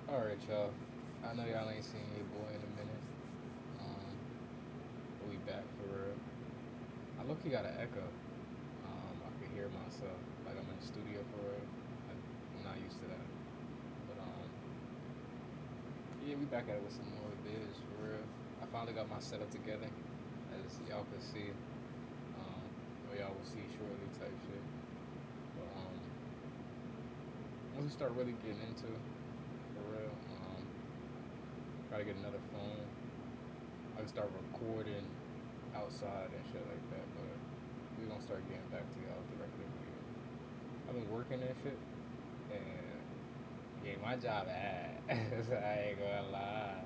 Alright, y'all. I know y'all ain't seen your boy in a minute. But we back for real. I look, he got an echo. I can hear myself. Like I'm in the studio for real. I'm not used to that. But, yeah, we back at it with some more vids for real. I finally got my setup together, as y'all can see. Or y'all will see shortly type shit. But, once we start really getting into it, for real, try to get another phone. I can start recording outside and shit like that, but we gonna start getting back to y'all with the regular video. I've been working and shit, and yeah, my job so I ain't gonna lie.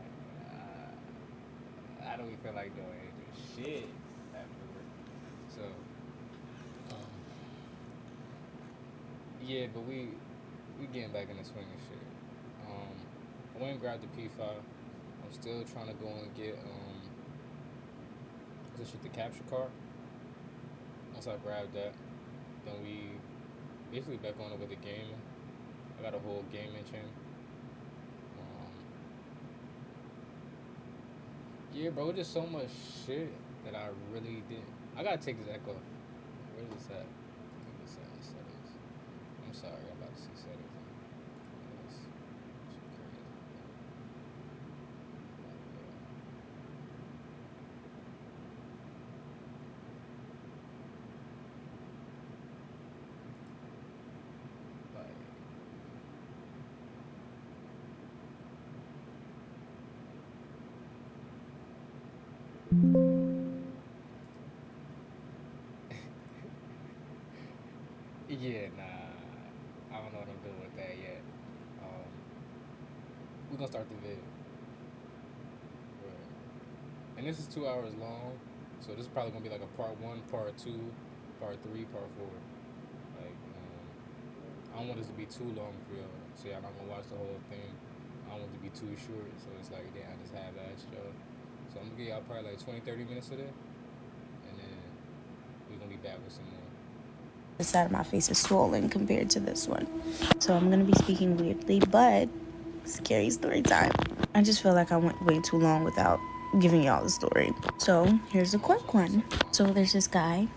I don't even feel like doing anything shit after work. So, um, yeah, but we getting back in the swing of shit. Um, I went and grabbed the P5. I'm still trying to go and get this shit the capture card. Once I grab that, then we basically back on it with the gaming. I got a whole gaming channel. Um, yeah, bro, just so much shit that I really didn't. I gotta take this echo. Where's this at? Where's this at in settings? I'm sorry, I'm about to see settings. That's crazy. Like, yeah, nah. I don't know what I'm doing with that yet. Um, we're gonna start the vid. And this is 2 hours long, so this is probably gonna be like a part one, part two, part three, part four. Like, I don't want this to be too long for y'all, so y'all not gonna watch the whole thing. I don't want it to be too short, so it's like, damn, I just have extra. So I'm gonna give y'all probably like 20, 30 minutes of it, and then we're gonna be back with some more. The side of my face is swollen compared to this one. So I'm going to be speaking weirdly, but scary story time. I just feel like I went way too long without giving y'all the story. So here's a quick one. So there's this guy.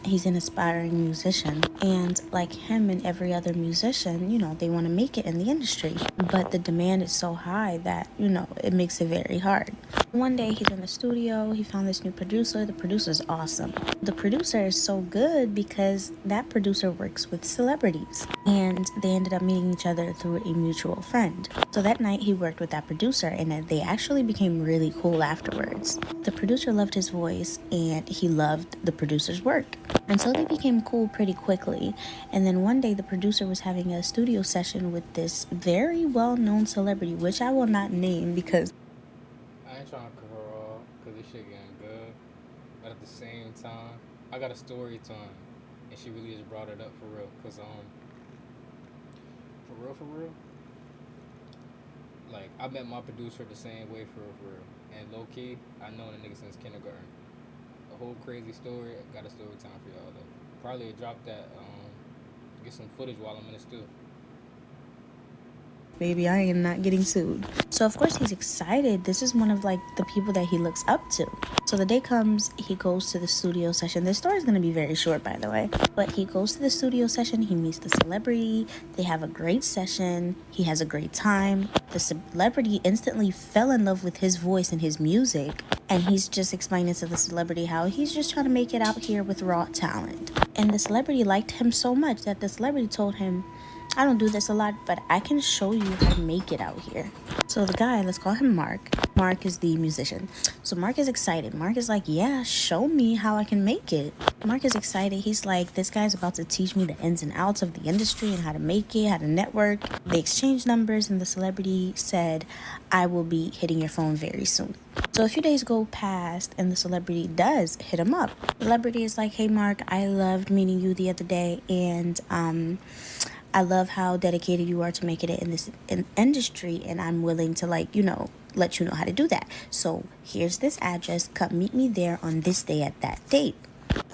He's an aspiring musician, and like him and every other musician, they want to make it in the industry, but the demand is so high that it makes it very hard. One day he's in the studio, he found this new producer. The producer's awesome. The producer is so good because that producer works with celebrities, and they ended up meeting each other through a mutual friend. So that night he worked with that producer, and they actually became really cool afterwards. The producer loved his voice, and he loved the producer's work. And so they became cool pretty quickly. And then one day the producer was having a studio session with this very well-known celebrity, which I will not name because I ain't trying to cut her off, cause this shit getting good. But at the same time, I got a story time, and she really just brought it up for real. Cause for real, like I met my producer the same way for real. And low key, I know the nigga since kindergarten. A whole crazy story. Got a story time for y'all though. Probably drop that. Get some footage while I'm in the studio. baby, I am not getting sued. So of course he's excited. This is one of like the people that he looks up to. So the day comes, he goes to the studio session. This story is going to be very short, by the way. But he goes to the studio session. He meets the celebrity. They have a great session. He has a great time. The celebrity instantly fell in love with his voice and his music. And he's just explaining to the celebrity how he's just trying to make it out here with raw talent. And the celebrity liked him so much that the celebrity told him, I don't do this a lot, but I can show you how to make it out here. So the guy, let's call him Mark. Mark is the musician. So Mark is excited. Mark is like, yeah, show me how I can make it. Mark is excited. He's like, this guy's about to teach me the ins and outs of the industry and how to make it, how to network. They exchanged numbers, and the celebrity said, I will be hitting your phone very soon. So a few days go past, and the celebrity does hit him up. The celebrity is like, hey, Mark, I loved meeting you the other day, and I love how dedicated you are to making it in this industry, and I'm willing to let you know how to do that. So here's this address. Come meet me there on this day at that date.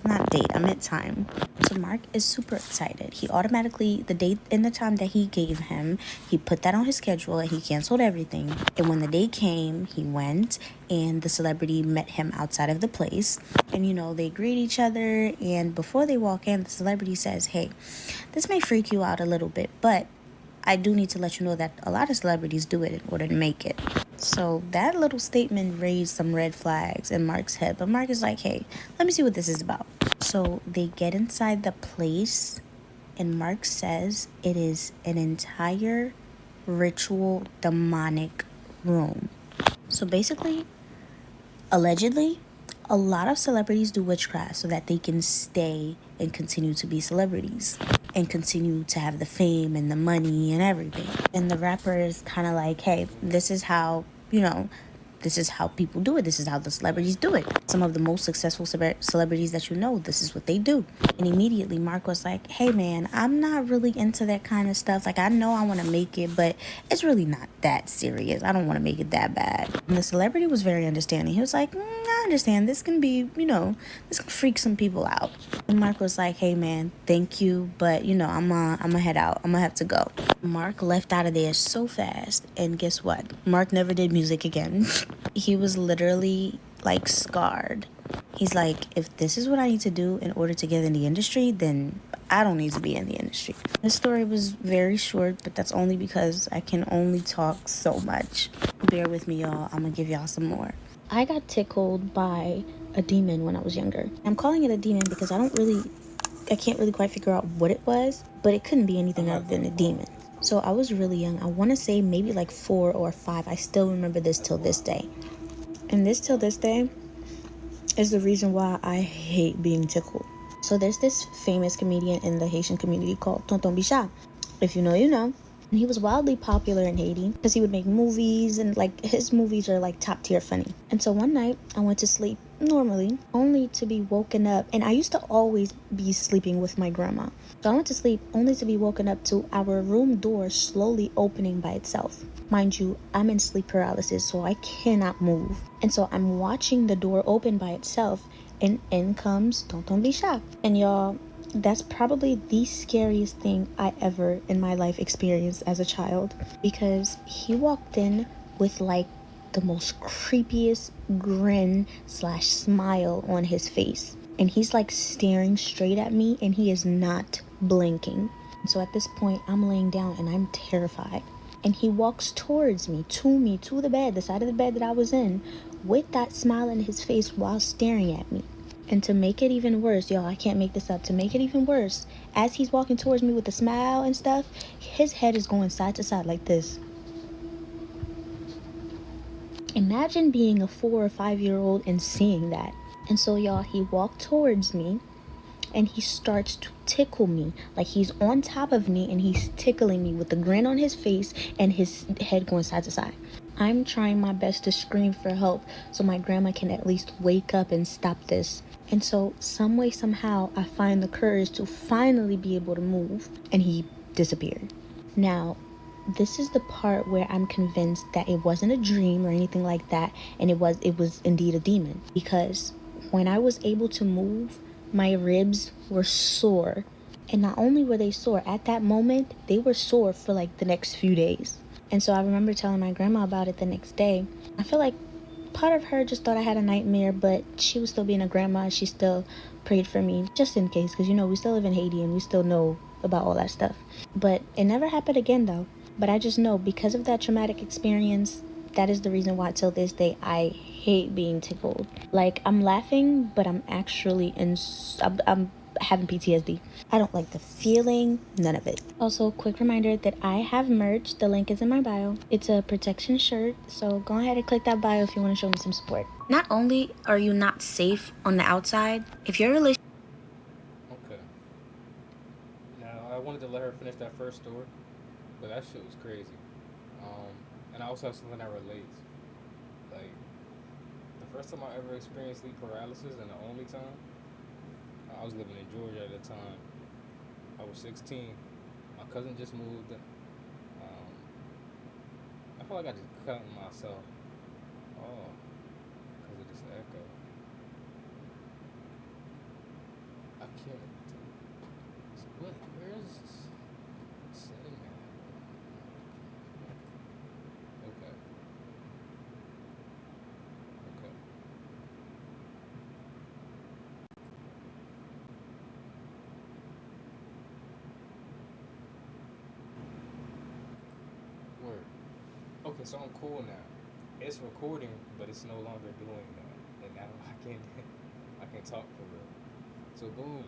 Not date, I meant time. So Mark is super excited. He automatically, the date and the time that he gave him, he put that on his schedule and he canceled everything. And when the day came, he went and the celebrity met him outside of the place. And they greet each other. And before they walk in, the celebrity says, hey, this may freak you out a little bit, but I do need to let you know that a lot of celebrities do it in order to make it. So that little statement raised some red flags in Mark's head. But Mark is like, hey, let me see what this is about. So they get inside the place, and Mark says it is an entire ritual demonic room. So basically, allegedly, a lot of celebrities do witchcraft so that they can stay and continue to be celebrities and continue to have the fame and the money and everything. And the rapper is kind of like, hey, this is how, this is how people do it. This is how the celebrities do it. Some of the most successful celebrities that this is what they do. And immediately Mark was like, hey man, I'm not really into that kind of stuff. Like, I know I want to make it, but it's really not that serious. I don't want to make it that bad. And the celebrity was very understanding. He was like, I understand. This can be, this can freak some people out. And Mark was like, hey man, thank you, but I'm gonna head out. I'm gonna have to go. Mark left out of there so fast, and guess what? Mark never did music again. He was literally like scarred. He's like, if this is what I need to do in order to get in the industry, then I don't need to be in the industry. This story was very short, but that's only because I can only talk so much. Bear with me, y'all. I'm gonna give y'all some more. I got tickled by a demon when I was younger. I'm calling it a demon because I can't really quite figure out what it was, but it couldn't be anything other than a demon. So I was really young. I want to say maybe like 4 or 5. I still remember this till this day. And this till this day is the reason why I hate being tickled. So there's this famous comedian in the Haitian community called Tonton Bichard. If you know, you know. And he was wildly popular in Haiti because he would make movies, and like his movies are like top tier funny. And so one night I went to sleep normally, only to be woken up. And I used to always be sleeping with my grandma. So I went to sleep only to be woken up to our room door slowly opening by itself. Mind you, I'm in sleep paralysis, so I cannot move. And so I'm watching the door open by itself, and in comes Tonton Bichard. And y'all, that's probably the scariest thing I ever in my life experienced as a child, because he walked in with like the most creepiest grin / smile on his face, and he's like staring straight at me, and he is not blinking. So at this point I'm laying down and I'm terrified, and he walks towards me to the bed, the side of the bed that I was in, with that smile in his face while staring at me. And to make it even worse, y'all, I can't make this up. To make it even worse, as he's walking towards me with a smile and stuff, his head is going side to side like this. Imagine being a 4 or 5-year-old and seeing that. And so, y'all, he walked towards me and he starts to tickle me. Like, he's on top of me and he's tickling me with a grin on his face and his head going side to side. I'm trying my best to scream for help so my grandma can at least wake up and stop this. And so, some way, somehow, I find the courage to finally be able to move, and he disappeared. Now, this is the part where I'm convinced that it wasn't a dream or anything like that, and it was indeed a demon. Because when I was able to move, my ribs were sore. And not only were they sore, at that moment, they were sore for like the next few days. And so I remember telling my grandma about it the next day. I feel like part of her just thought I had a nightmare, but she was still being a grandma. She still prayed for me just in case, because we still live in Haiti and we still know about all that stuff. But it never happened again though. But I just know, because of that traumatic experience, that is the reason why till this day I hate being tickled. Like, I'm laughing, but I'm actually I'm having PTSD. I don't like the feeling, none of it. Also, quick reminder that I have merch. The link is in my bio. It's a protection shirt, so go ahead and click that bio if you want to show me some support. Not only are you not safe on the outside, if your relationship... Okay. Now, I wanted to let her finish that first story, but that shit was crazy. And I also have something that relates. Like, the first time I ever experienced sleep paralysis, and the only time, I was living in Georgia at the time. I was 16. My cousin just moved. I feel like I just cut myself. Oh, because of this echo. can't. What? Where is this setting at? Okay. Okay. Word. Okay, so I'm cool now. It's recording, but it's no longer doing that, and now I can I can talk for real. So boom.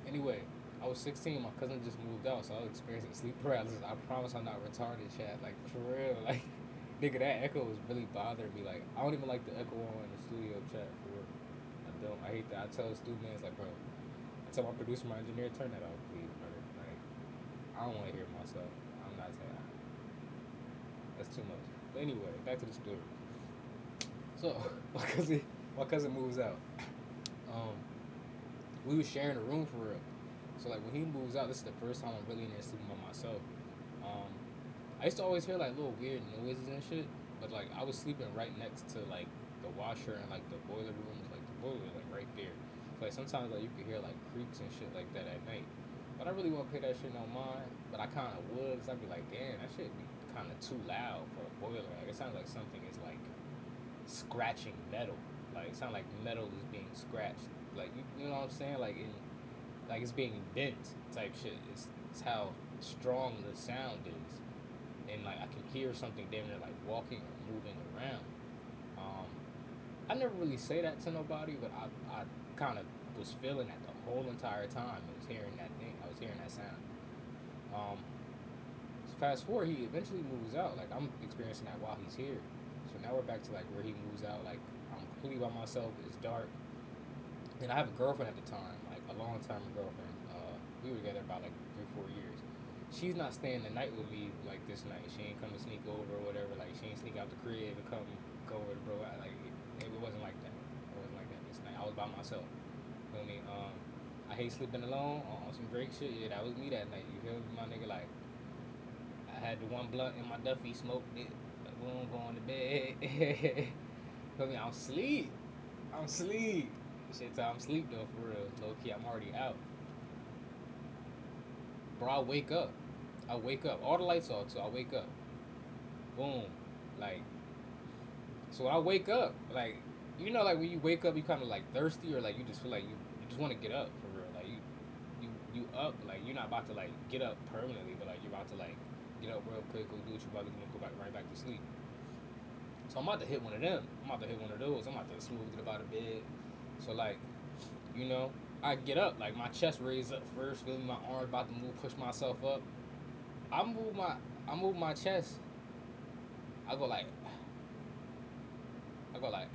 Anyway, I was 16. My cousin just moved out, so I was experiencing sleep paralysis. I promise I'm not retarded, chat. Like for real, like nigga, that echo was really bothering me. Like I don't even like the echo on in the studio chat for real. I don't. I hate that. I tell the students like, bro. I tell my producer, my engineer, turn that off, please, brother. Like I don't want to hear myself. I'm not saying that's too much. But anyway, back to the story. So my cousin moves out. Um, we was sharing a room for real. So like when he moves out, this is the first time I'm really in there sleeping by myself. Um, I used to always hear like little weird noises and shit, but like I was sleeping right next to like the washer and like the boiler rooms, like the boiler like right there. So like sometimes like you could hear like creaks and shit like that at night. But I really won't pay that shit no mind. But I kind of would, cause I'd be like, damn, that shit be kind of too loud for a boiler. Like it sounds like something is like scratching metal. Like it sounds like metal is being scratched. Like you know what I'm saying? Like it's being bent type shit. It's how strong the sound is, and like I can hear something damn near like walking or moving around. Um, I never really say that to nobody, but I kind of was feeling that the whole entire time. I was hearing that thing. I was hearing that sound. Um, so fast forward, he eventually moves out. Like I'm experiencing that while he's here. So now we're back to like where he moves out. Like I'm completely by myself. It's dark, and I have a girlfriend at the time, like a long time girlfriend. We were together about like 3 4 years. She's not staying the night with me like this night. She ain't come to sneak over or whatever. Like she ain't sneak out the crib and come go over to bro. It wasn't like that. It wasn't like that this night. I was by myself. You feel me? I hate sleeping alone on some Drake shit. Yeah, that was me that night. You feel me, my nigga? Like I had the one blunt in my Duffy, smoked it. Like, boom, going to bed. Feel me? I'm sleep. I'm sleep. Shit, I'm sleep though for real. Low key, I'm already out. Bro, I wake up. I wake up. All the lights off, so I wake up. Boom. Like, so when I wake up, like, you know, like when you wake up, you kind of like thirsty or like you just feel like you just want to get up for real. Like you up, like you're not about to like get up permanently, but like you're about to like get up real quick, go do what you're about to go back right back to sleep. So I'm about to hit one of them. I'm about to hit one of those. I'm about to smooth it about a bed. So like, you know, I get up, like my chest raised up first, feeling my arms about to move, push myself up. I move my I move my chest. I go like I go like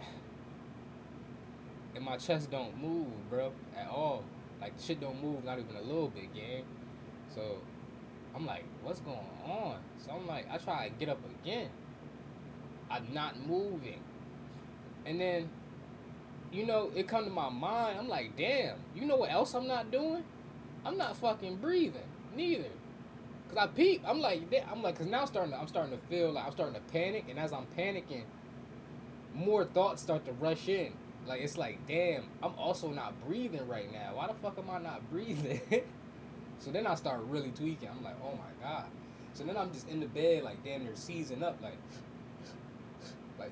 and my chest don't move, bro, at all. Like shit don't move, not even a little bit, gang. So I'm like, what's going on? So I'm like, I try to get up again. I'm not moving. And then, you know, it come to my mind, I'm like, damn, you know what else I'm not doing? I'm not fucking breathing, neither. Cause I peep, cause now I'm starting to feel like I'm starting to panic, and as I'm panicking, more thoughts start to rush in. Like it's like, damn, I'm also not breathing right now. Why the fuck am I not breathing? So then I start really tweaking. I'm like, oh my god. So then I'm just in the bed, like damn near seizing up, like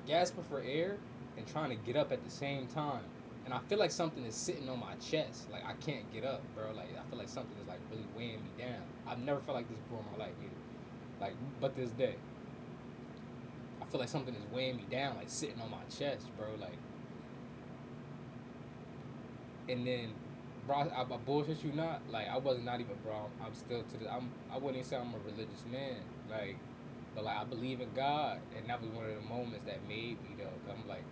gasping for air and trying to get up at the same time. And I feel like something is sitting on my chest. Like I can't get up, bro. Like I feel like something is like really weighing me down. I've never felt like this before in my life either. Like, but this day, I feel like something is weighing me down, like sitting on my chest, bro. Like, and then, bro, I bullshit you not. Like I was not even, bro. I'm still to the. I wouldn't even say I'm a religious man. Like, but like I believe in God, and that was one of the moments that made me though. I'm like,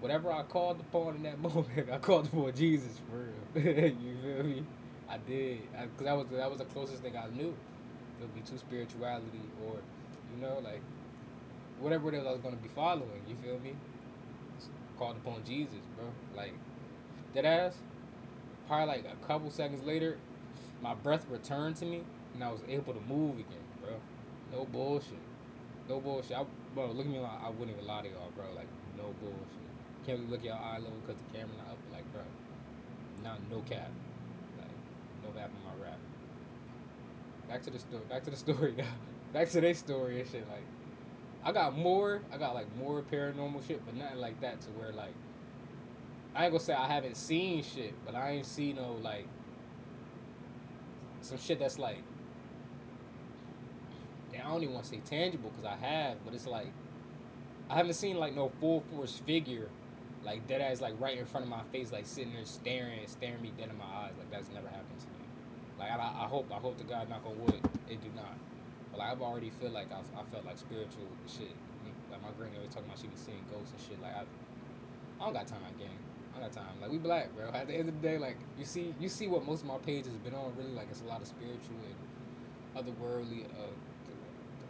whatever I called upon in that moment, I called upon Jesus for real. You feel me? I did, cause that was the closest thing I knew. It would be to spirituality, or you know, like whatever it is I was gonna be following. You feel me? Called upon Jesus, bro. Like that ass. Probably like a couple seconds later, my breath returned to me, and I was able to move again, bro. No bullshit. No bullshit. Bro, look at me like I wouldn't even lie to y'all, bro. Like no bullshit. Can't really look at your eye level because the camera not up. Like, bro, Not no cap. Like, no cap in my rap. Back to the story. Back to the story, guys. Back to their story and shit. Like, I got like more paranormal shit, but nothing like that to where like I ain't gonna say I haven't seen shit, but I ain't seen no like some shit that's like I don't even want to say tangible because I have, but it's like I haven't seen like no full force figure like dead ass like right in front of my face, like sitting there staring me dead in my eyes. Like that's never happened to me. Like I hope to God, knock on wood, it do not. But like I've already feel like I felt like spiritual shit. Like my granny always talking about she be seeing ghosts and shit. Like I don't got time, gang. I don't got time. Like we black, bro. At the end of the day, like you see what most of my page has been on. Really, like it's a lot of spiritual and otherworldly,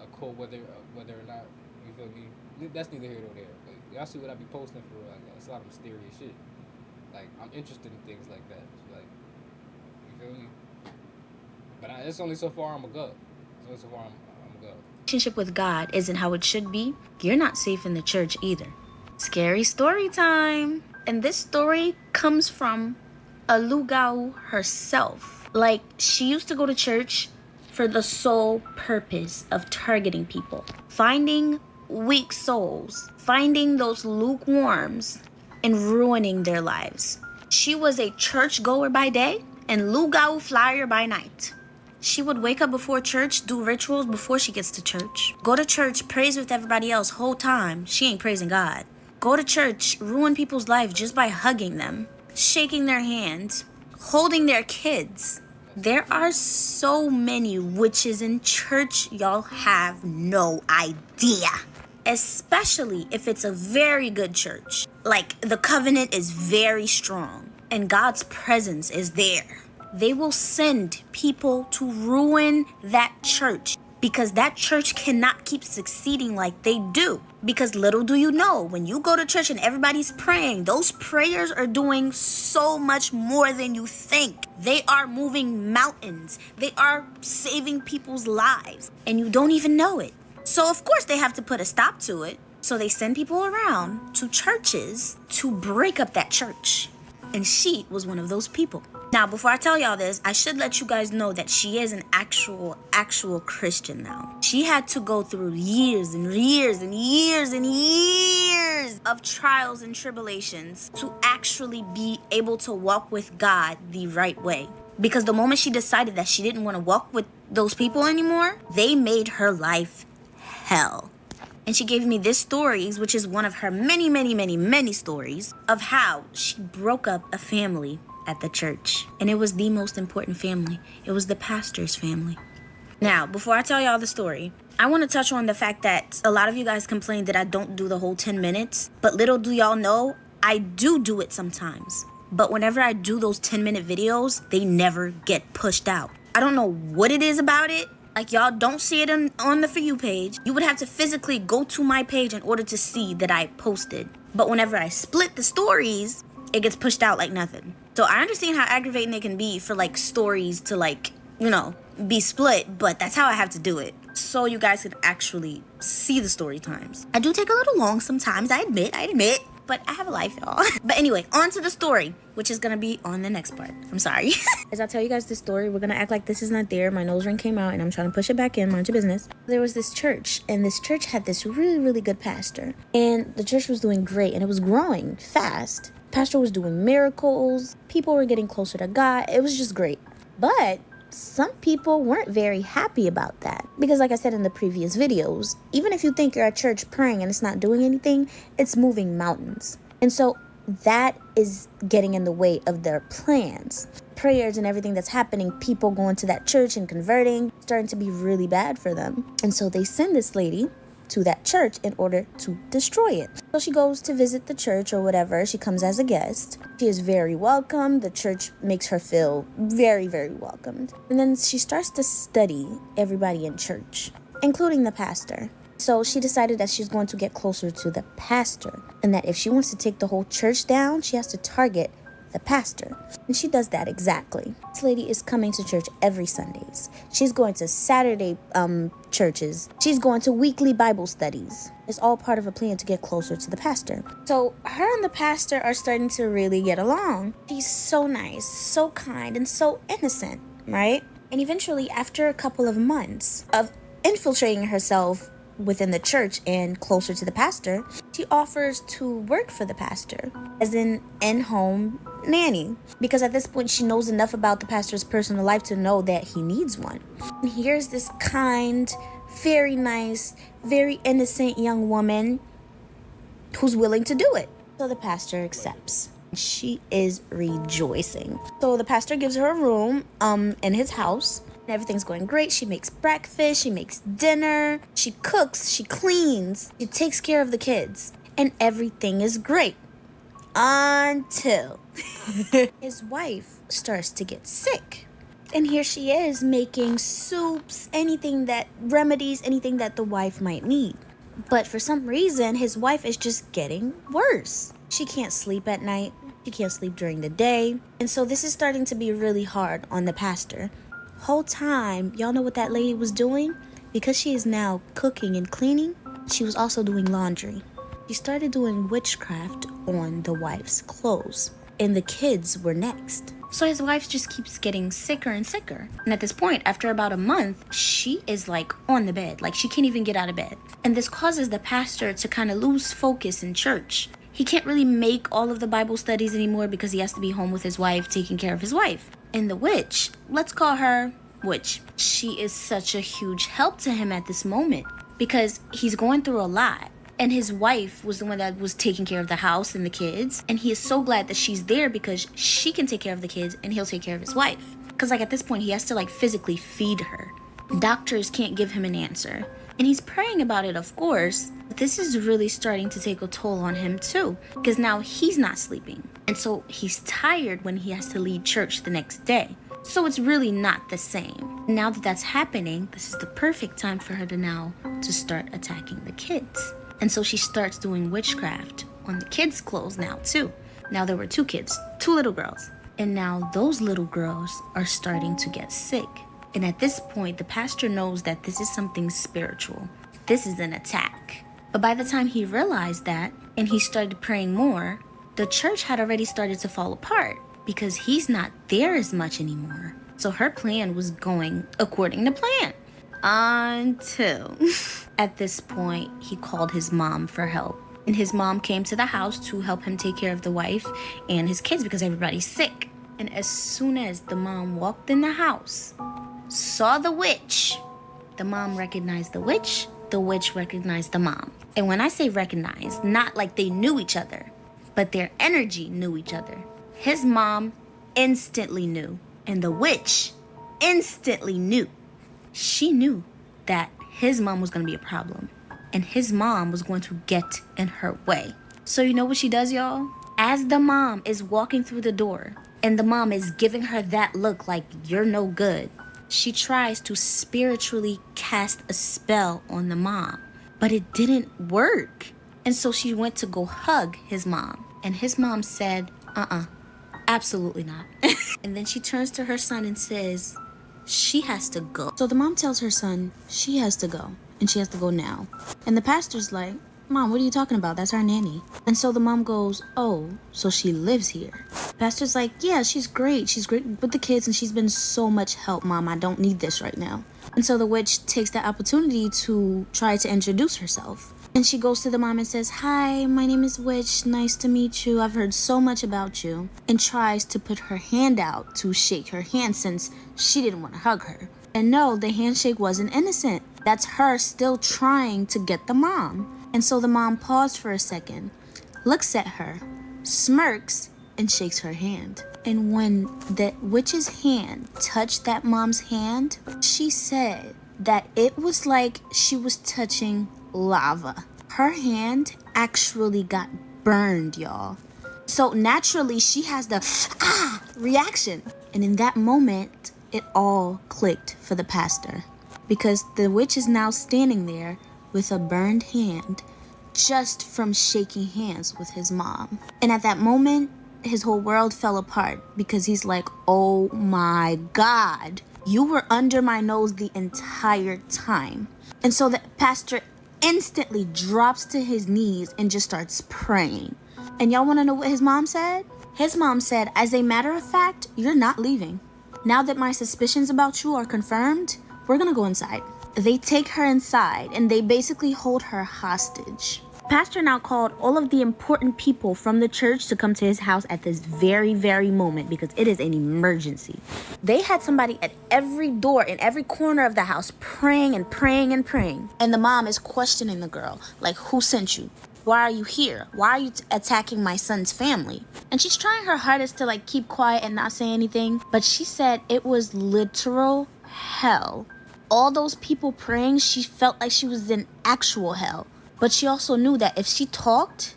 occult, whether or not you feel me. That's neither here nor there. But y'all see what I be posting for? Like it's a lot of mysterious shit. Like I'm interested in things like that. So, like you feel me. But it's only so far I'ma go. It's only so far I'm gonna go. Relationship with God isn't how it should be. You're not safe in the church either. Scary story time. And this story comes from a Lugau herself. Like, she used to go to church for the sole purpose of targeting people, finding weak souls, finding those lukewarms, and ruining their lives. She was a churchgoer by day and Lugau flyer by night. She would wake up before church, do rituals before she gets to church. Go to church, praise with everybody else whole time. She ain't praising God. Go to church, ruin people's life just by hugging them, shaking their hands, holding their kids. There are so many witches in church, y'all have no idea. Especially if it's a very good church. Like the covenant is very strong and God's presence is there. They will send people to ruin that church because that church cannot keep succeeding like they do. Because little do you know, when you go to church and everybody's praying, those prayers are doing so much more than you think. They are moving mountains. They are saving people's lives, and you don't even know it. So of course they have to put a stop to it. So they send people around to churches to break up that church. And she was one of those people. Now, before I tell y'all this, I should let you guys know that she is an actual Christian now. She had to go through years and years and years and years of trials and tribulations to actually be able to walk with God the right way. Because the moment she decided that she didn't want to walk with those people anymore, they made her life hell. And she gave me this stories, which is one of her many, many, many, many stories of how she broke up a family at the church. And it was the most important family. It was the pastor's family. Now, before I tell y'all the story, I want to touch on the fact that a lot of you guys complain that I don't do the whole 10 minutes. But little do y'all know, I do it sometimes. But whenever I do those 10-minute videos, they never get pushed out. I don't know what it is about it. Like, y'all don't see it on the For You page. You would have to physically go to my page in order to see that I posted. But whenever I split the stories, it gets pushed out like nothing. So I understand how aggravating it can be for, like, stories to, like, you know, be split. But that's how I have to do it. So you guys can actually see the story times. I do take a little long sometimes, I admit. But I have a life, y'all. But anyway, on to the story, which is gonna be on the next part. I'm sorry. As I tell you guys this story, we're gonna act like this is not there. My nose ring came out and I'm trying to push it back in. Mind your business. There was this church, and this church had this really, really good pastor. And the church was doing great, and it was growing fast. Pastor was doing miracles. People were getting closer to God. It was just great. But some people weren't very happy about that. Because like I said in the previous videos, even if you think you're at church praying and it's not doing anything, it's moving mountains. And so that is getting in the way of their plans. Prayers and everything that's happening, people going to that church and converting, starting to be really bad for them. And so they send this lady to that church in order to destroy it. So she goes to visit the church or whatever. She comes as a guest. She is very welcome. The church makes her feel very, very welcomed. And then she starts to study everybody in church, including the pastor. So she decided that she's going to get closer to the pastor, and that if she wants to take the whole church down, she has to target the pastor. And she does that exactly. This lady is coming to church every Sundays. She's going to Saturday churches. She's going to weekly Bible studies. It's all part of a plan to get closer to the pastor. So her and the pastor are starting to really get along. She's so nice, so kind, and so innocent, right? And eventually, after a couple of months of infiltrating herself within the church and closer to the pastor, she offers to work for the pastor as an in-home nanny, because at this point she knows enough about the pastor's personal life to know that he needs one. And here's this kind, very nice, very innocent young woman who's willing to do it. So the pastor accepts. She is rejoicing. So the pastor gives her a room in his house. Everything's going great. She makes breakfast, she makes dinner, she cooks, she cleans, she takes care of the kids, and everything is great. Until his wife starts to get sick. And here she is making soups, anything that the wife might need. But for some reason, his wife is just getting worse. She can't sleep at night. She can't sleep during the day. And so this is starting to be really hard on the pastor. Whole time, y'all know what that lady was doing? Because she is now cooking and cleaning, she was also doing laundry. She started doing witchcraft on the wife's clothes, and the kids were next. So his wife just keeps getting sicker and sicker. And at this point, after about a month, she is like on the bed, like she can't even get out of bed. And this causes the pastor to kind of lose focus in church. He can't really make all of the Bible studies anymore because he has to be home with his wife, taking care of his wife. And the witch, let's call her Witch, she is such a huge help to him at this moment because he's going through a lot. And his wife was the one that was taking care of the house and the kids. And he is so glad that she's there because she can take care of the kids and he'll take care of his wife. Because like at this point, he has to like physically feed her. Doctors can't give him an answer. And he's praying about it, of course. But this is really starting to take a toll on him too. Because now he's not sleeping. And so he's tired when he has to lead church the next day. So it's really not the same. Now that that's happening, this is the perfect time for her to start attacking the kids. And so she starts doing witchcraft on the kids' clothes now too. Now there were 2 kids, 2 little girls. And now those little girls are starting to get sick. And at this point, the pastor knows that this is something spiritual. This is an attack. But by the time he realized that, and he started praying more, the church had already started to fall apart because he's not there as much anymore. So her plan was going according to plan. Until at this point, he called his mom for help. And his mom came to the house to help him take care of the wife and his kids because everybody's sick. And as soon as the mom walked in the house, saw the witch, the mom recognized the witch recognized the mom. And when I say recognized, not like they knew each other, but their energy knew each other. His mom instantly knew, and the witch instantly knew. She knew that his mom was going to be a problem, and his mom was going to get in her way. So you know what she does, y'all? As the mom is walking through the door, and the mom is giving her that look like you're no good, she tries to spiritually cast a spell on the mom, but it didn't work. And so she went to go hug his mom, and his mom said, absolutely not. And then she turns to her son and says, she has to go. So the mom tells her son, she has to go, and she has to go now. And the pastor's like, Mom, what are you talking about? That's our nanny. And so the mom goes, oh, so she lives here. Pastor's like, yeah, she's great. She's great with the kids, and she's been so much help, Mom. I don't need this right now. And so the witch takes the opportunity to try to introduce herself. And she goes to the mom and says, hi, my name is Witch. Nice to meet you. I've heard so much about you. And tries to put her hand out to shake her hand since she didn't want to hug her. And no, the handshake wasn't innocent. That's her still trying to get the mom. And so the mom paused for a second, looks at her, smirks, and shakes her hand. And when the witch's hand touched that mom's hand, she said that it was like she was touching lava. Her hand actually got burned, y'all. So naturally, she has the reaction. And in that moment, it all clicked for the pastor. Because the witch is now standing there with a burned hand just from shaking hands with his mom. And at that moment, his whole world fell apart because he's like, oh my God, you were under my nose the entire time. And so the pastor instantly drops to his knees and just starts praying. And y'all want to know what his mom said? His mom said, as a matter of fact, you're not leaving. Now that my suspicions about you are confirmed, we're gonna go inside. They take her inside and they basically hold her hostage. Pastor now called all of the important people from the church to come to his house at this very, very moment because it is an emergency. They had somebody at every door in every corner of the house praying and praying and praying. And the mom is questioning the girl, like, who sent you? Why are you here? Why are you attacking my son's family? And she's trying her hardest to like keep quiet and not say anything. But she said it was literal hell. All those people praying, she felt like she was in actual hell. But she also knew that if she talked,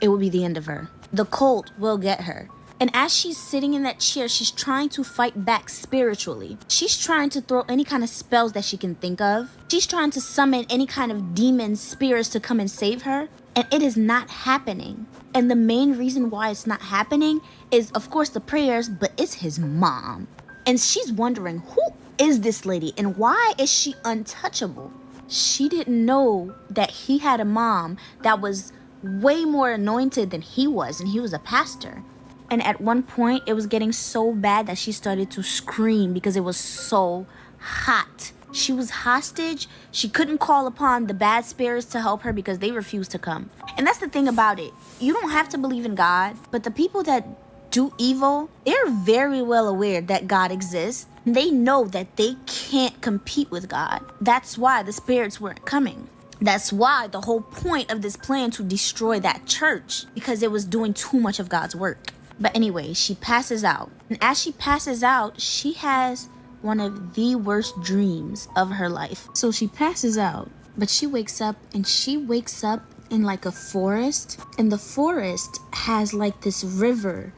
it would be the end of her. The cult will get her. And as she's sitting in that chair, she's trying to fight back spiritually. She's trying to throw any kind of spells that she can think of. She's trying to summon any kind of demon spirits to come and save her. And it is not happening. And the main reason why it's not happening is, of course, the prayers, but it's his mom. And she's wondering, who is this lady and why is she untouchable? She didn't know that he had a mom that was way more anointed than he was, and he was a pastor. And at one point, it was getting so bad that she started to scream because it was so hot. She was hostage. She couldn't call upon the bad spirits to help her because they refused to come. And that's the thing about it. You don't have to believe in God, but the people that do evil, they're very well aware that God exists. They know that they can't compete with God. That's why the spirits weren't coming. That's why the whole point of this plan to destroy that church, because it was doing too much of God's work. But anyway, she passes out. And as she passes out, she has one of the worst dreams of her life. So she passes out, but she wakes up, and she wakes up in like a forest. And the forest has like this river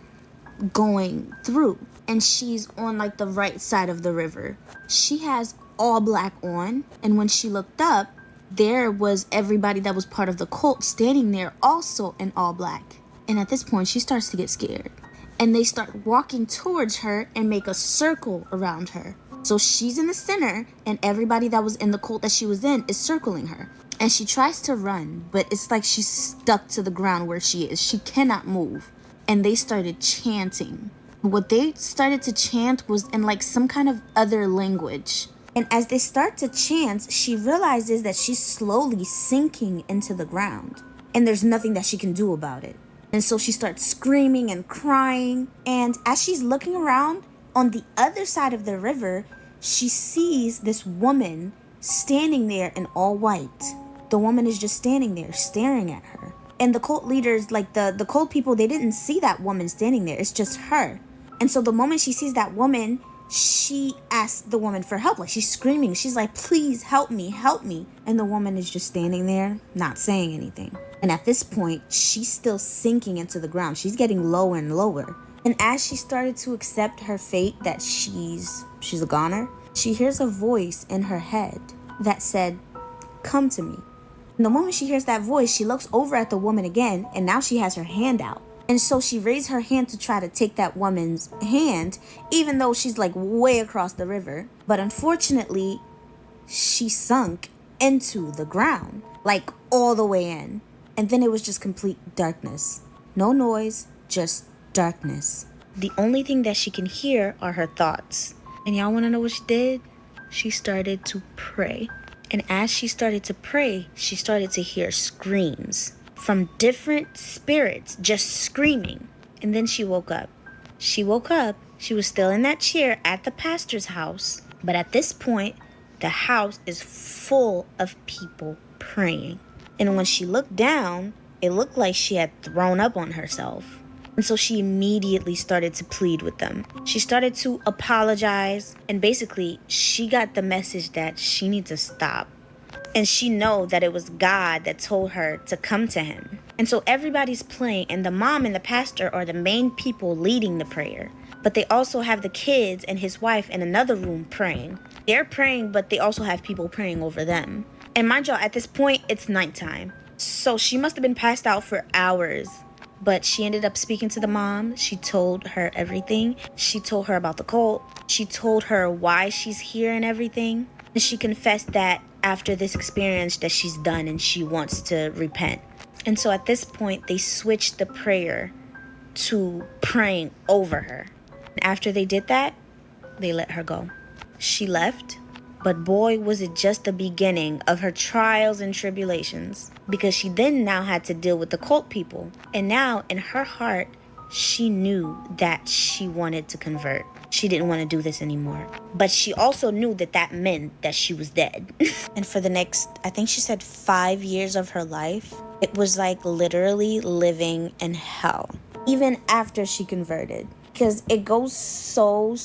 going through. And she's on like the right side of the river. She has all black on. And when she looked up, there was everybody that was part of the cult standing there also in all black. And at this point, she starts to get scared. And they start walking towards her and make a circle around her. So she's in the center, and everybody that was in the cult that she was in is circling her. And she tries to run, but it's like she's stuck to the ground where she is. She cannot move. And they started chanting. What they started to chant was in like some kind of other language. And as they start to chant, she realizes that she's slowly sinking into the ground. And there's nothing that she can do about it. And so she starts screaming and crying. And as she's looking around on the other side of the river, she sees this woman standing there in all white. The woman is just standing there staring at her. And the cult leaders, like the cult people, they didn't see that woman standing there. It's just her. And so the moment she sees that woman, she asks the woman for help. Like, she's screaming. She's like, please help me, help me. And the woman is just standing there, not saying anything. And at this point, she's still sinking into the ground. She's getting lower and lower. And as she started to accept her fate, that she's a goner, she hears a voice in her head that said, come to me. And the moment she hears that voice, she looks over at the woman again, and now she has her hand out. And so she raised her hand to try to take that woman's hand, even though she's like way across the river. But unfortunately, she sunk into the ground, like all the way in. And then it was just complete darkness. No noise, just darkness. The only thing that she can hear are her thoughts. And y'all want to know what she did? She started to pray. And as she started to pray, she started to hear screams from different spirits just screaming. And then she woke up. She woke up. She was still in that chair at the pastor's house. But at this point, the house is full of people praying. And when she looked down, it looked like she had thrown up on herself. And so she immediately started to plead with them. She started to apologize. And basically, she got the message that she needs to stop. And she know that it was God that told her to come to him. And so everybody's praying, and the mom and the pastor are the main people leading the prayer. But they also have the kids and his wife in another room praying. They're praying, but they also have people praying over them. And mind y'all, at this point, it's nighttime. So she must have been passed out for hours. But she ended up speaking to the mom. She told her everything. She told her about the cult. She told her why she's here and everything. And she confessed that after this experience that she's done and she wants to repent. And so at this point, they switched the prayer to praying over her. After they did that, they let her go. She left, but boy, was it just the beginning of her trials and tribulations, because she then now had to deal with the cult people. And now in her heart, she knew that she wanted to convert. She didn't want to do this anymore. But she also knew that that meant that she was dead. And for the next, I think she said 5 years of her life, it was like literally living in hell, even after she converted. Because it goes so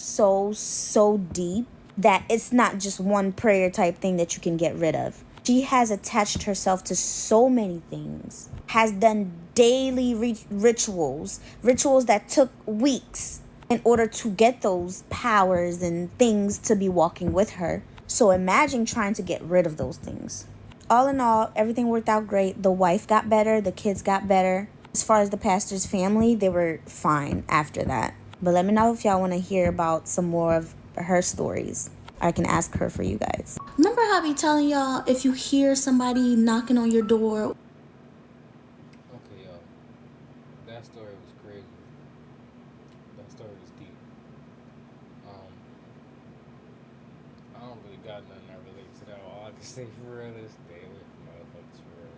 deep that it's not just one prayer type thing that you can get rid of. She has attached herself to so many things, has done daily rituals that took weeks in order to get those powers and things to be walking with her. So imagine trying to get rid of those things. All in all, everything worked out great. The wife got better, the kids got better. As far as the pastor's family, they were fine after that. But let me know if y'all want to hear about some more of her stories. I can ask her for you guys. Remember how I be telling y'all, if you hear somebody knocking on your door? Okay, y'all. That story was crazy. That story was deep. I don't really got nothing that relates to that. All I can say for real is stay away from motherfuckers for real.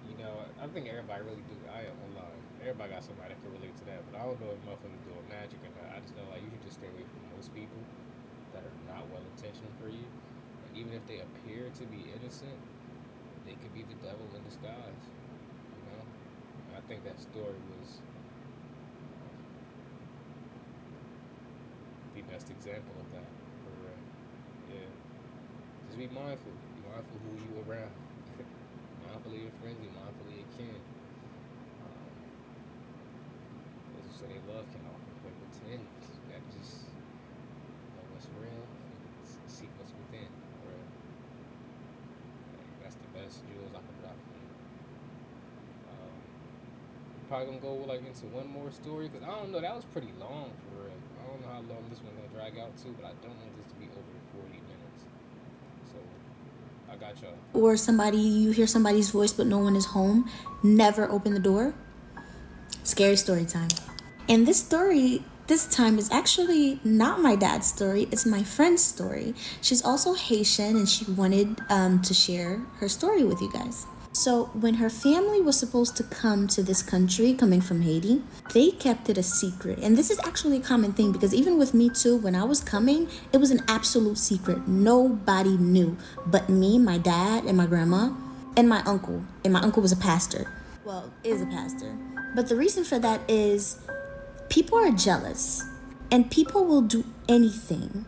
You know, I think everybody really do. I ain't gonna lie. Everybody got somebody that can relate to that, but I don't know if motherfuckers doing magic or not. I just know like you should just stay away from most people that are not well intentioned for you. And even if they appear to be innocent, they could be the devil in disguise. You know? And I think that story was the best example of that. For real. Yeah. Just be mindful. Be mindful who you around. Mindful of your friends. Be mindful of your kin. As you say, they love can often pretend. You gotta just know what's real and seek what's within. For real. Like, that's the best jewels I can drop for you. Probably gonna go like into one more story because I don't know, that was pretty long for real. I don't know how long this one's gonna drag out to, but I don't want this to be over 40 minutes. So I got y'all. Or somebody, you hear somebody's voice but no one is home, never open the door. Scary story time. And this story this time is actually not my dad's story, it's my friend's story. She's also Haitian and she wanted to share her story with you guys. So when her family was supposed to come to this country, coming from Haiti, they kept it a secret. And this is actually a common thing because even with me too, when I was coming, it was an absolute secret. Nobody knew but me, my dad, and my grandma, and my uncle. And my uncle was a pastor. Well, is a pastor. But the reason for that is people are jealous and people will do anything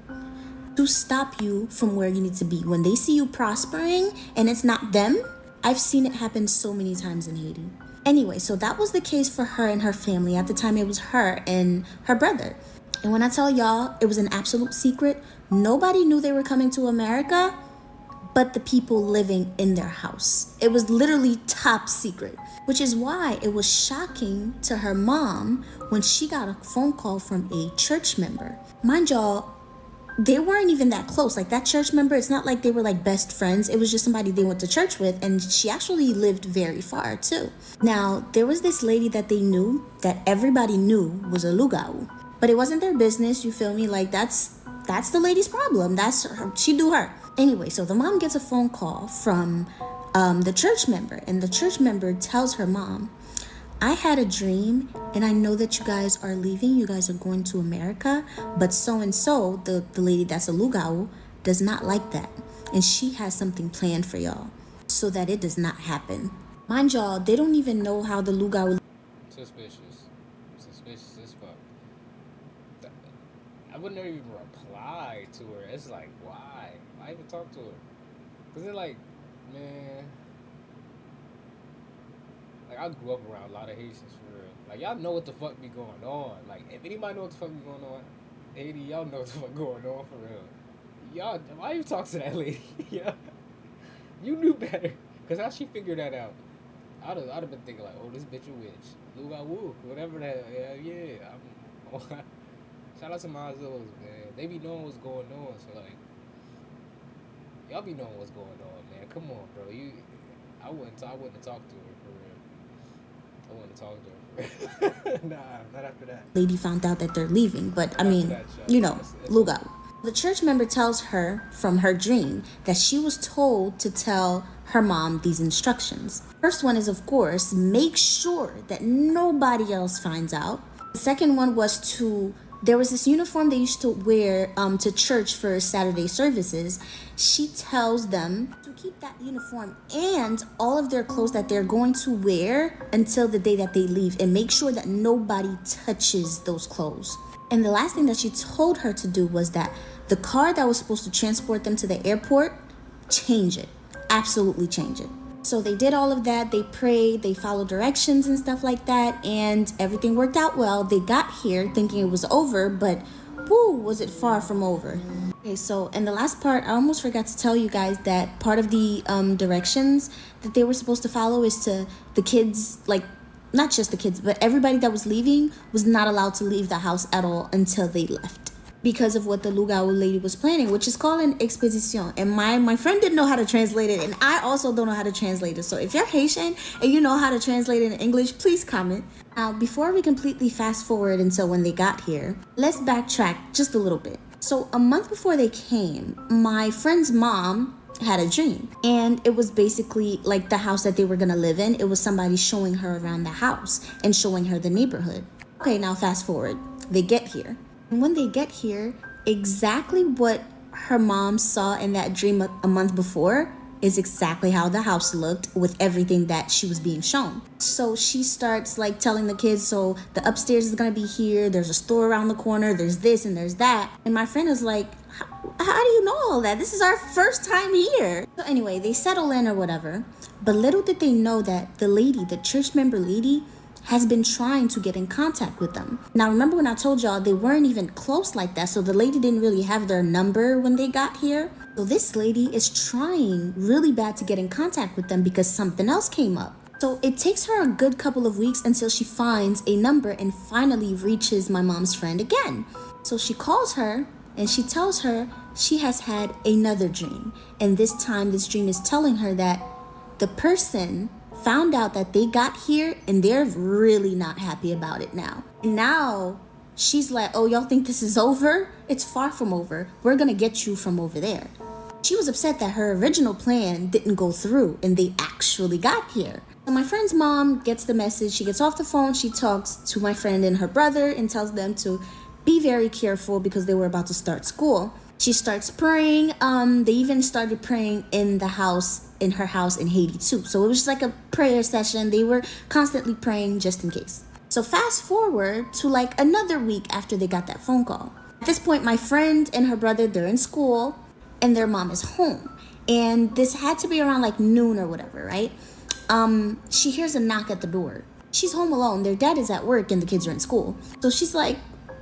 to stop you from where you need to be. When they see you prospering and it's not them, I've seen it happen so many times in Haiti. Anyway, so that was the case for her and her family. At the time, it was her and her brother. And when I tell y'all, it was an absolute secret. Nobody knew they were coming to America but the people living in their house. It was literally top secret, which is why it was shocking to her mom when she got a phone call from a church member. Mind y'all, they weren't even that close. Like that church member, it's not like they were like best friends. It was just somebody they went to church with, and she actually lived very far too. Now, there was this lady that they knew that everybody knew was a lugau, but it wasn't their business, you feel me? Like that's the lady's problem. That's her, she do her. Anyway, so the mom gets a phone call from the church member, and the church member tells her mom, I had a dream and I know that you guys are leaving. You guys are going to America, but so-and-so, the lady that's a lugau, does not like that. And she has something planned for y'all so that it does not happen. Mind y'all, they don't even know how the lugau... Suspicious. Suspicious as fuck. I wouldn't even reply to her. It's like, why? Why even talk to her? Because they're like, man... Like, I grew up around a lot of Haitians, for real. Like, y'all know what the fuck be going on. Like, if anybody know what the fuck be going on, Haiti, y'all know what the fuck going on, for real. Y'all, why you talk to that lady? Yeah. You knew better. Because how she figured that out, I'd have been thinking like, oh, this bitch a witch. Luga woo, whatever that. Yeah. Shout out to my Azos, man. They be knowing what's going on. So like, y'all be knowing what's going on, man. Come on, bro. I wouldn't have talked to her for real. I wouldn't have talked to her for real. Nah, not after that. Lady found out that they're leaving, but I mean, you know, Luga. The church member tells her from her dream that she was told to tell her mom these instructions. First one is, of course, make sure that nobody else finds out. The second one was there was this uniform they used to wear to church for Saturday services. She tells them to keep that uniform and all of their clothes that they're going to wear until the day that they leave, and make sure that nobody touches those clothes. And the last thing that she told her to do was that the car that was supposed to transport them to the airport, change it. Absolutely change it. So they did all of that. They prayed, they followed directions and stuff like that, and everything worked out well. They got here thinking it was over, but woo, was it far from over. Okay, so in the last part, I almost forgot to tell you guys that part of the directions that they were supposed to follow is to the kids, like, not just the kids, but everybody that was leaving was not allowed to leave the house at all until they left, because of what the Lugao lady was planning, which is called an exposition. And my friend didn't know how to translate it, and I also don't know how to translate it. So if you're Haitian and you know how to translate it in English, please comment. Now, before we completely fast forward until when they got here, let's backtrack just a little bit. So a month before they came, my friend's mom had a dream, and it was basically like the house that they were gonna live in. It was somebody showing her around the house and showing her the neighborhood. Okay, now fast forward. They get here. And when they get here, exactly what her mom saw in that dream a month before is exactly how the house looked with everything that she was being shown. So she starts like telling the kids, so the upstairs is gonna be here, there's a store around the corner, there's this and there's that. And my friend is like, how do you know all that? This is our first time here. So anyway, they settle in or whatever. But little did they know that the lady, the church member lady, has been trying to get in contact with them. Now, remember when I told y'all they weren't even close like that, so the lady didn't really have their number when they got here. So this lady is trying really bad to get in contact with them because something else came up. So it takes her a good couple of weeks until she finds a number and finally reaches my mom's friend again. So she calls her and she tells her she has had another dream. And this time, this dream is telling her that the person found out that they got here and they're really not happy about it now. And now she's like, oh, y'all think this is over? It's far from over. We're gonna get you from over there. She was upset that her original plan didn't go through and they actually got here. So my friend's mom gets the message. She gets off the phone. She talks to my friend and her brother and tells them to be very careful because they were about to start school. She starts praying. They even started praying in her house in Haiti too. So it was just like a prayer session. They were constantly praying just in case. So fast forward to like another week after they got that phone call. At this point, my friend and her brother, they're in school and their mom is home. And this had to be around like noon or whatever, right? She hears a knock at the door. She's home alone. Their dad is at work and the kids are in school. So she's like,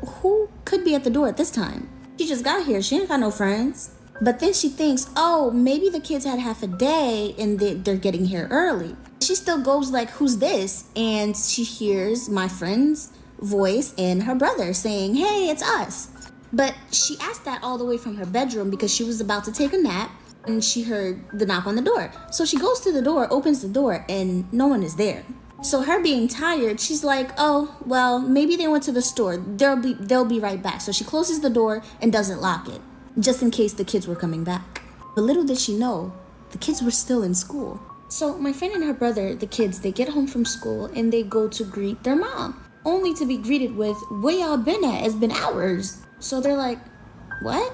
who could be at the door at this time? She just got here. She ain't got no friends. But then she thinks, oh, maybe the kids had half a day and they're getting here early. She still goes like, who's this? And she hears my friend's voice and her brother saying, hey, it's us. But she asked that all the way from her bedroom because she was about to take a nap and she heard the knock on the door. So she goes to the door, opens the door, and no one is there. So her being tired, she's like, oh, well, maybe they went to the store. They'll be right back. So she closes the door and doesn't lock it, just in case the kids were coming back. But little did she know, the kids were still in school. So my friend and her brother, the kids, they get home from school and they go to greet their mom, only to be greeted with, where y'all been at? It's been hours. So they're like, what?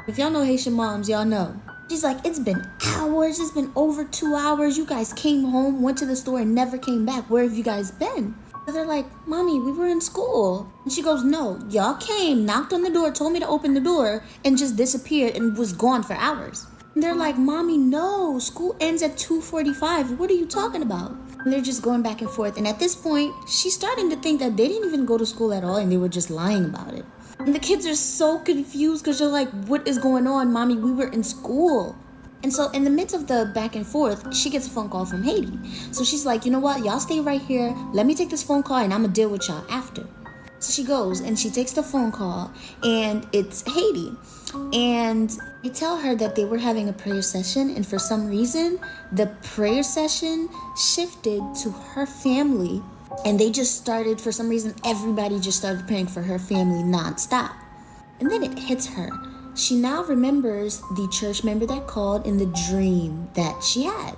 If y'all know Haitian moms, y'all know. She's like, it's been hours. It's been over 2 hours. You guys came home, went to the store, and never came back. Where have you guys been? So they're like, Mommy, we were in school. And she goes, no, y'all came, knocked on the door, told me to open the door, and just disappeared and was gone for hours. And they're like, Mommy, no, school ends at 2:45. What are you talking about? And they're just going back and forth. And at this point, she's starting to think that they didn't even go to school at all and they were just lying about it. And the kids are so confused because they're like, what is going on, Mommy? We were in school. And so in the midst of the back and forth, she gets a phone call from Haiti. So she's like, you know what? Y'all stay right here. Let me take this phone call and I'm going to deal with y'all after. So she goes and she takes the phone call and it's Haiti. And they tell her that they were having a prayer session, and for some reason, the prayer session shifted to her family. And they just started, for some reason, everybody just started praying for her family nonstop. And then it hits her. She now remembers the church member that called in the dream that she had.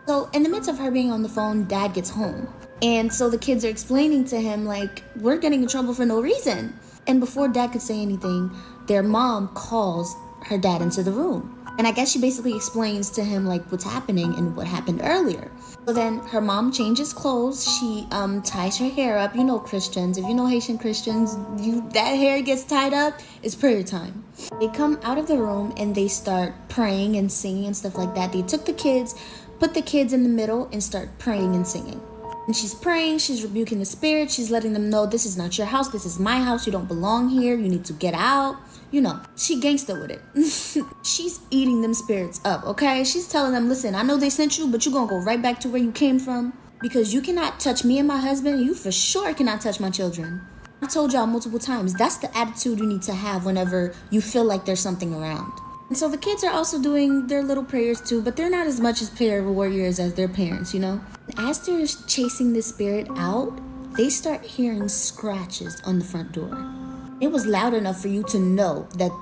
So in the midst of her being on the phone, Dad gets home. And so the kids are explaining to him, like, we're getting in trouble for no reason. And before Dad could say anything, their mom calls her dad into the room. And I guess she basically explains to him, like, what's happening and what happened earlier. So then her mom changes clothes. She ties her hair up. You know Christians. If you know Haitian Christians, that hair gets tied up, it's prayer time. They come out of the room and they start praying and singing and stuff like that. They took the kids, put the kids in the middle, and start praying and singing. And she's praying, she's rebuking the spirit, she's letting them know this is not your house, this is my house, you don't belong here, you need to get out. You know, she gangster with it. She's eating them spirits up, okay? She's telling them, listen, I know they sent you, but you're gonna go right back to where you came from, because you cannot touch me and my husband, and you for sure cannot touch my children. I told y'all multiple times, that's the attitude you need to have whenever you feel like there's something around. And so the kids are also doing their little prayers too, but they're not as much as prayer warriors as their parents, you know? As they're chasing the spirit out, they start hearing scratches on the front door. It was loud enough for you to know that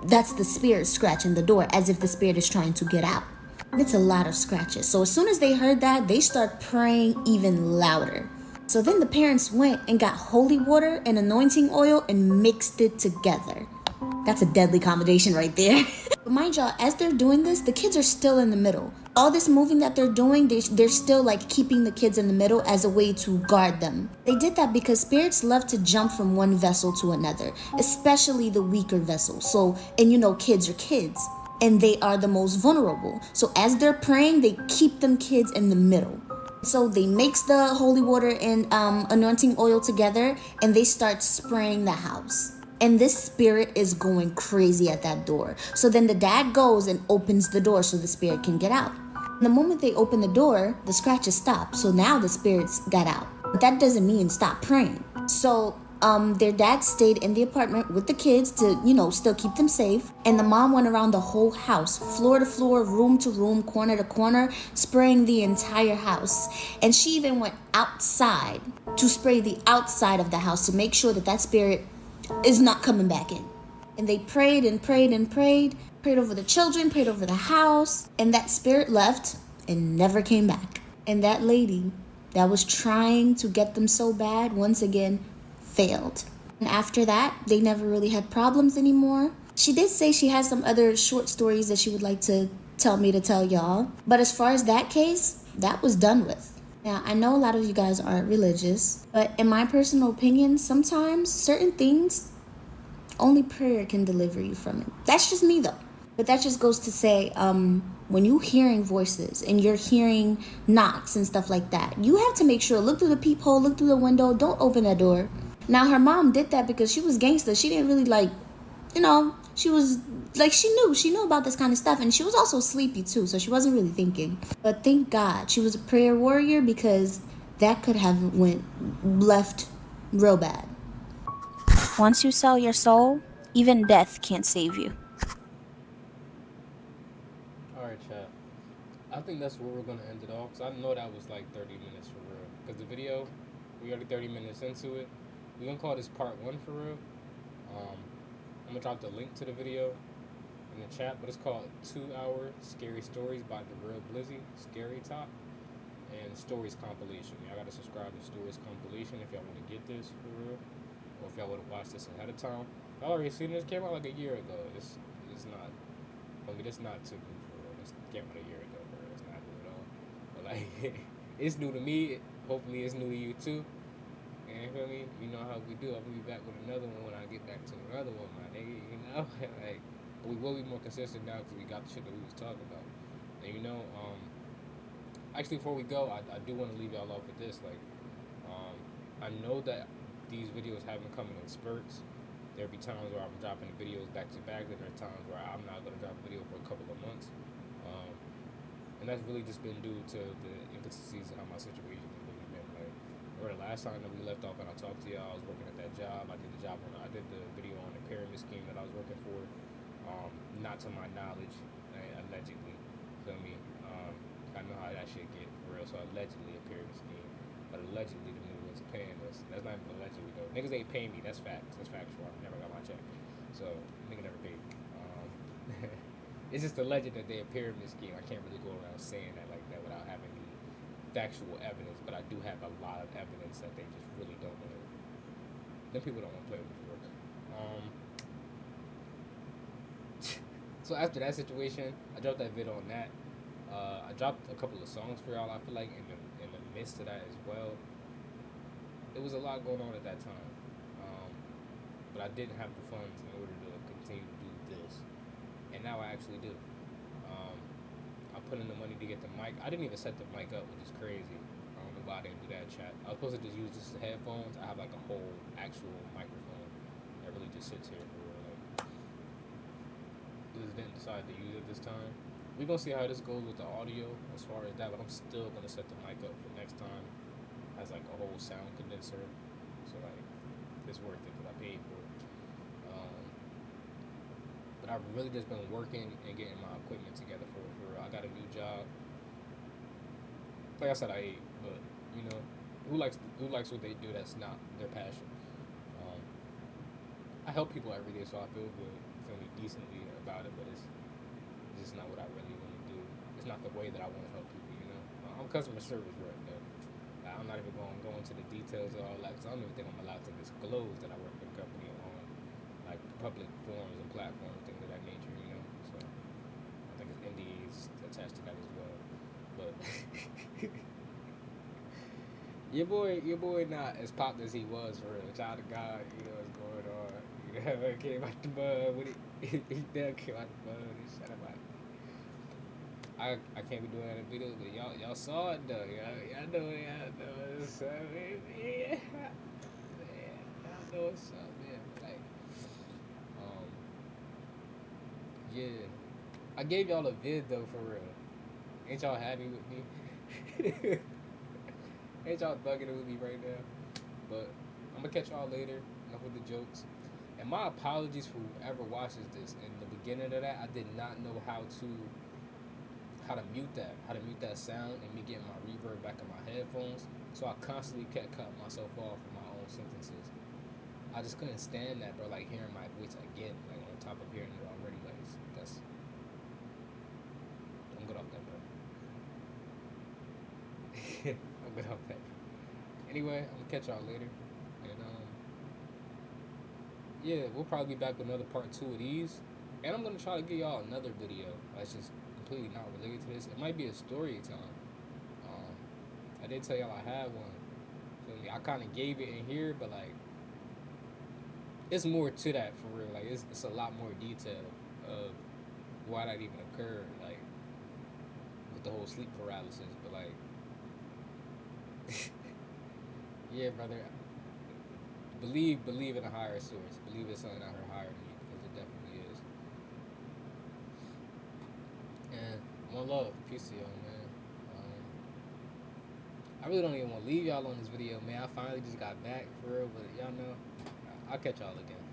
that's the spirit scratching the door, as if the spirit is trying to get out. It's a lot of scratches. So as soon as they heard that, they start praying even louder. So then the parents went and got holy water and anointing oil and mixed it together. That's a deadly combination right there. But mind y'all, as they're doing this, the kids are still in the middle. All this moving that they're doing, they're still like keeping the kids in the middle as a way to guard them. They did that because spirits love to jump from one vessel to another, especially the weaker vessel. So, and you know, kids are kids, and they are the most vulnerable. So as they're praying, they keep them kids in the middle. So they mix the holy water and anointing oil together, and they start spraying the house. And this spirit is going crazy at that door. So then the dad goes and opens the door so the spirit can get out. The moment they open the door, the scratches stop. So now the spirits got out. But that doesn't mean stop praying. So their dad stayed in the apartment with the kids to, you know, still keep them safe. And the mom went around the whole house, floor to floor, room to room, corner to corner, spraying the entire house. And she even went outside to spray the outside of the house to make sure that that spirit is not coming back in. And they prayed and prayed and prayed over the children, prayed over the house, and that spirit left and never came back. And that lady that was trying to get them so bad, once again, failed. And after that, they never really had problems anymore. She did say she has some other short stories that she would like to tell me to tell y'all. But as far as that case, that was done with. Now, I know a lot of you guys aren't religious, but in my personal opinion, sometimes certain things, only prayer can deliver you from it. That's just me though. But that just goes to say, when you're hearing voices and you're hearing knocks and stuff like that, you have to make sure, look through the peephole, look through the window, don't open that door. Now, her mom did that because she was gangster. She didn't really like, you know, she was like, she knew about this kind of stuff, and she was also sleepy too, so she wasn't really thinking. But thank God she was a prayer warrior, because that could have went left real bad. Once you sell your soul, even death can't save you. Alright, chat. I think that's where we're going to end it off, because I know that was like 30 minutes for real. Because the video, we already 30 minutes into it. We're going to call this part 1 for real. I'm going to drop the link to the video in the chat, but it's called 2-Hour Scary Stories by The Real Blizzy, Scary Top, and Stories Compilation. Y'all got to subscribe to Stories Compilation if y'all want to get this for real, or if y'all want to watch this ahead of time. Y'all already seen this, came out like a year ago. It's not, I mean, it's not too new for real. This came out a year ago, bro. It's not new at all. But like, it's new to me. Hopefully it's new to you too. And you feel me? You know how we do. I'm gonna be back with another one when I get back to another one, my nigga. You know, like, but we will be more consistent now because we got the shit that we was talking about. And you know, actually, before we go, I do want to leave y'all off with this. Like, I know that these videos have been coming in spurts. There'll be times where I'm dropping the videos back to back. Then there's times where I'm not gonna drop a video for a couple of months. And that's really just been due to the inconsistencies of how my situation has really been. Like, or the last time that we left off and I talked to y'all, I was working at that job. I did the video on the pyramid scheme that I was working for. Not to my knowledge, allegedly. Feel me? I know how that shit get for real. So allegedly a pyramid scheme, but allegedly the nigga was paying us. That's not even allegedly though. Niggas ain't paying me. That's facts. That's factual. I never got my check. So nigga never paid me. It's just alleged that they're a pyramid scheme. I can't really go around saying that like that without having any factual evidence, but I do have a lot of evidence that they just really don't want to. Them people don't want to play with this work. So after that situation, I dropped that video on that. I dropped a couple of songs for y'all. I feel like in the midst of that as well, it was a lot going on at that time. But I didn't have the funds in order to continue to do this, and now I actually do. I put in the money to get the mic. I didn't even set the mic up, which is crazy. I don't know why I didn't do that, chat. I was supposed to just use this as headphones. I have like a whole actual microphone that really just sits here for real. Like, just didn't decide to use it this time. We're gonna see how this goes with the audio as far as that, but I'm still gonna set the mic up for next time as like a whole sound condenser. So like, it's worth it because I paid for it. But I've really just been working and getting my equipment together for real. I got a new job. Like I said, I ate, but you know, who likes what they do? That's not their passion. Um, I help people every day, so I feel good, feel me decently about it. But it's just not what I really want to do. It's not the way that I want to help people. You know, I'm a customer service rep though. I'm not even going to go into the details of all that because I don't even think I'm allowed to disclose that I work for the company on like public forums and platforms, things of that nature. You know, so I think it's NDAs attached to that as well. But your boy not as popped as he was for real. Child of God, you know what's going on. You know, came out the mud with it. He done came out the mud and shut up. I can't be doing that in videos, but y'all saw it though. Y'all know what's up, man. Y'all know what's up, man. Like, um, yeah. I gave y'all a vid though for real. Ain't y'all happy with me? Ain't y'all bugging it with me right now? But I'm gonna catch y'all later. Enough with the jokes. And my apologies for whoever watches this. In the beginning of that, I did not know how to mute that sound, and me getting my reverb back in my headphones. So I constantly kept cutting myself off in my own sentences. I just couldn't stand that, bro. Like hearing my voice again, like on top of hearing it already. Like I'm good off that, bro. I'm good off that. Anyway, I'm gonna catch y'all later, and yeah, we'll probably be back with another part 2 of these, and I'm gonna try to give y'all another video that's just completely not related to this. It might be a story time. I did tell y'all I had one. Feel me? I kind of gave it in here, but like, it's more to that for real. Like, it's a lot more detail of why that even occurred. Like, with the whole sleep paralysis, but like, yeah, brother. Believe in a higher source. Believe it's something out here higher than you, because it definitely is. And one love, peace to y'all, man. I really don't even want to leave y'all on this video, man. I finally just got back for real, but y'all know, I'll catch y'all again.